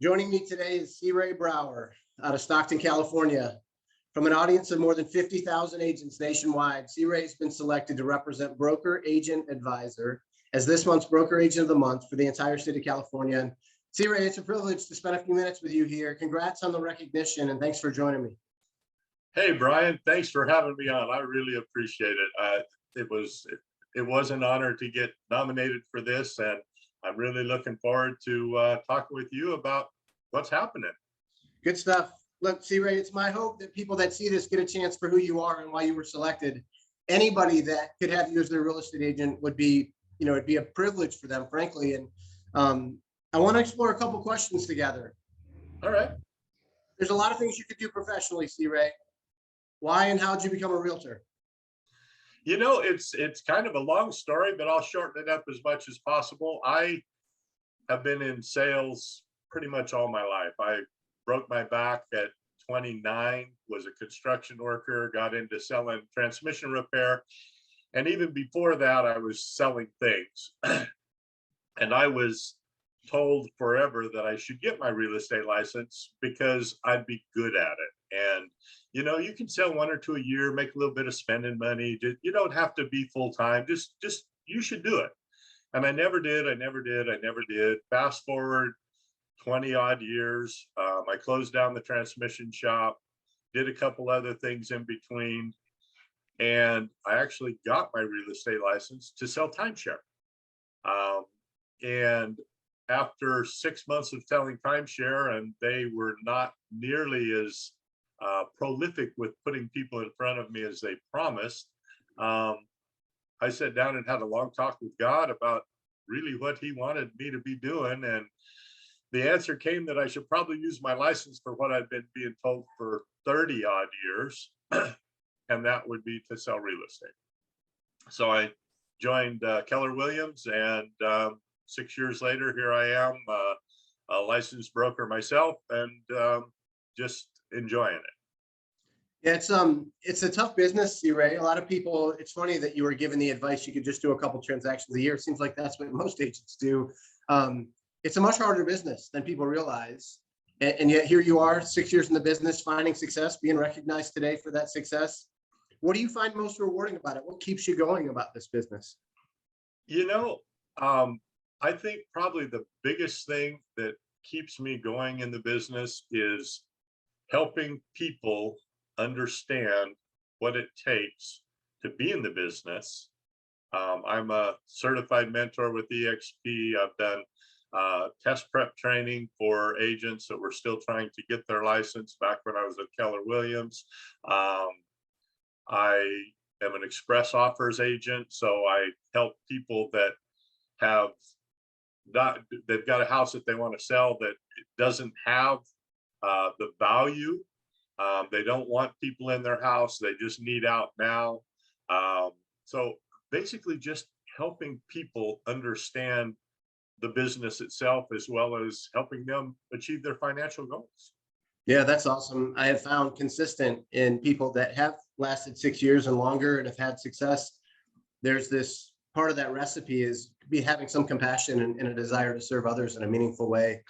Joining me today is C. Ray Brower out of Stockton, California. From an audience of more than 50,000 agents nationwide, C. Ray has been selected to represent Broker Agent Advisor as this month's Broker Agent of the Month for the entire state of California. And C. Ray, it's a privilege to spend a few minutes with you here. Congrats on the recognition and thanks for joining me. Hey, Brian, thanks for having me on. I really appreciate it. It was an honor to get nominated for this, and I'm really looking forward to talking with you about what's happening. Good stuff. Look, C. Ray, it's my hope that people that see this get a chance for who you are and why you were selected. Anybody that could have you as their real estate agent would be, it'd be a privilege for them, frankly. And I want to explore a couple questions together. All right. There's a lot of things you could do professionally, C. Ray. Why and how did you become a realtor? It's kind of a long story, but I'll shorten it up as much as possible. I have been in sales pretty much all my life. I broke my back at 29, was a construction worker, got into selling transmission repair. And even before that, I was selling things. And I was told forever that I should get my real estate license because I'd be good at it. And you can sell one or two a year, make a little bit of spending money. You don't have to be full time. Just you should do it. And I never did. Fast forward 20 odd years. I closed down the transmission shop, did a couple other things in between, and I actually got my real estate license to sell timeshare. And after 6 months of selling timeshare, and they were not nearly as prolific with putting people in front of me as they promised, I sat down and had a long talk with God about really what he wanted me to be doing. And the answer came that I should probably use my license for what I'd been being told for 30 odd years. And that would be to sell real estate. So I joined Keller Williams, and 6 years later, here I am, a licensed broker myself, and just enjoying it. Yeah, it's a tough business, C. Ray. A lot of people, it's funny that you were given the advice you could just do a couple transactions a year. It seems like that's what most agents do. It's a much harder business than people realize. And yet here you are, 6 years in the business, finding success, being recognized today for that success. What do you find most rewarding about it? What keeps you going about this business? I think probably the biggest thing that keeps me going in the business is helping people understand what it takes to be in the business. I'm a certified mentor with EXP. I've done test prep training for agents that were still trying to get their license back when I was at Keller Williams. I am an express offers agent, so I help people that they've got a house that they want to sell that doesn't have the value. They don't want people in their house. They just need out now. So basically just helping people understand the business itself, as well as helping them achieve their financial goals. Yeah, that's awesome. I have found consistent in people that have lasted 6 years and longer and have had success. There's this part of that recipe is be having some compassion and a desire to serve others in a meaningful way.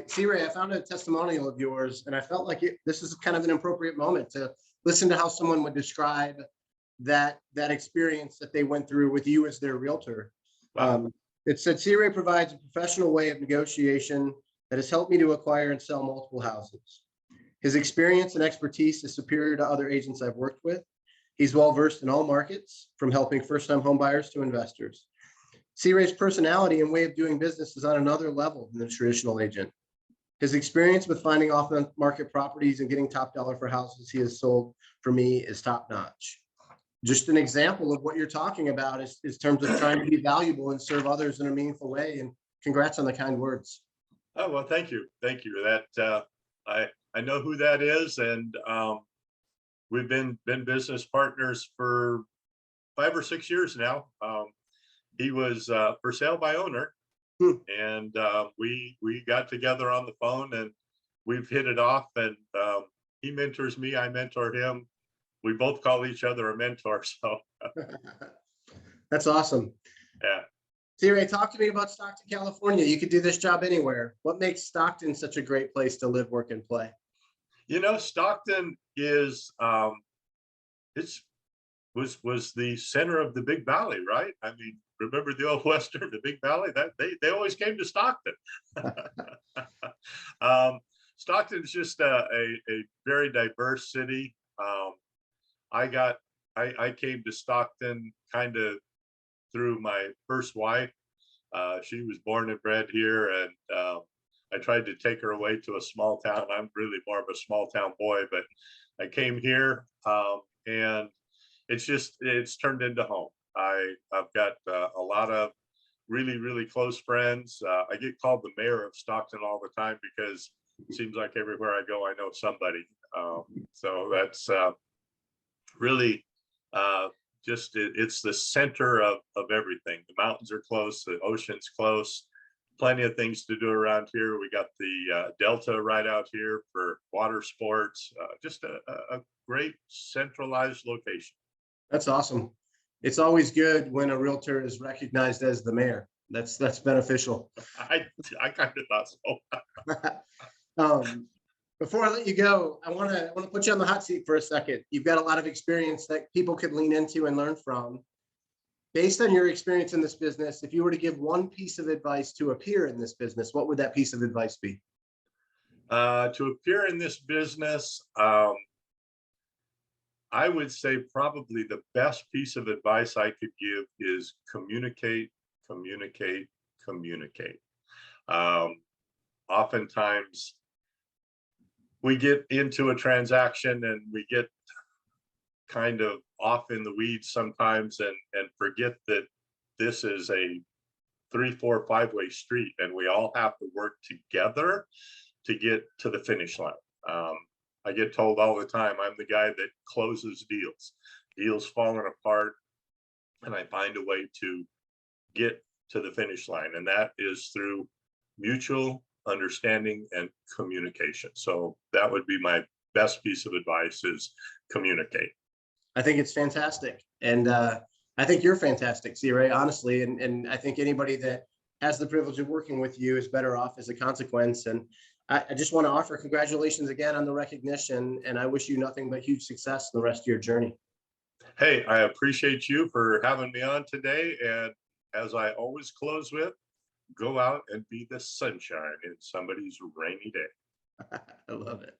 C. Ray, I found a testimonial of yours, and I felt like this is kind of an appropriate moment to listen to how someone would describe that experience that they went through with you as their realtor. Wow. It said, C. Ray provides a professional way of negotiation that has helped me to acquire and sell multiple houses. His experience and expertise is superior to other agents I've worked with. He's well-versed in all markets, from helping first-time homebuyers to investors. C. Ray's personality and way of doing business is on another level than the traditional agent. His experience with finding off-market properties and getting top dollar for houses he has sold for me is top-notch. Just an example of what you're talking about is terms of trying to be valuable and serve others in a meaningful way. And congrats on the kind words. Oh, well, thank you. That I know who that is, and we've been business partners for 5 or 6 years now. He was for sale by owner, and we got together on the phone, and we've hit it off. And he mentors me, I mentor him. We both call each other a mentor. So that's awesome. Yeah. C-Ray, talk to me about Stockton, California. You could do this job anywhere. What makes Stockton such a great place to live, work, and play? Stockton is it's was the center of the Big Valley, right? I mean, remember the old Western, the Big Valley? That they always came to Stockton. um, Stockton is just a very diverse city. I got I came to Stockton kind of through my first wife. She was born and bred here, and I tried to take her away to a small town. I'm really more of a small town boy, but I came here, and it's turned into home. I've got a lot of really close friends. I get called the mayor of Stockton all the time because it seems like everywhere I go, I know somebody. So that's really it's the center of everything. The mountains are close, the ocean's close, plenty of things to do around here. We got the Delta right out here for water sports, just a great centralized location. That's awesome. It's always good when a realtor is recognized as the mayor. That's beneficial. I kind of thought so. Before I let you go, I want to put you on the hot seat for a second. You've got a lot of experience that people could lean into and learn from. Based on your experience in this business, if you were to give one piece of advice to a peer in this business, what would that piece of advice be? To appear in this business, I would say probably the best piece of advice I could give is communicate, communicate, communicate. Oftentimes we get into a transaction and we get kind of off in the weeds sometimes and forget that this is a 3, 4, 5-way street, and we all have to work together to get to the finish line. I get told all the time, I'm the guy that closes deals falling apart, and I find a way to get to the finish line. And that is through mutual understanding and communication. So that would be my best piece of advice is communicate. I think it's fantastic. And I think you're fantastic, C-Ray, honestly. And I think anybody that has the privilege of working with you is better off as a consequence. And I just want to offer congratulations again on the recognition, and I wish you nothing but huge success in the rest of your journey. Hey, I appreciate you for having me on today. And as I always close with, go out and be the sunshine in somebody's rainy day. I love it.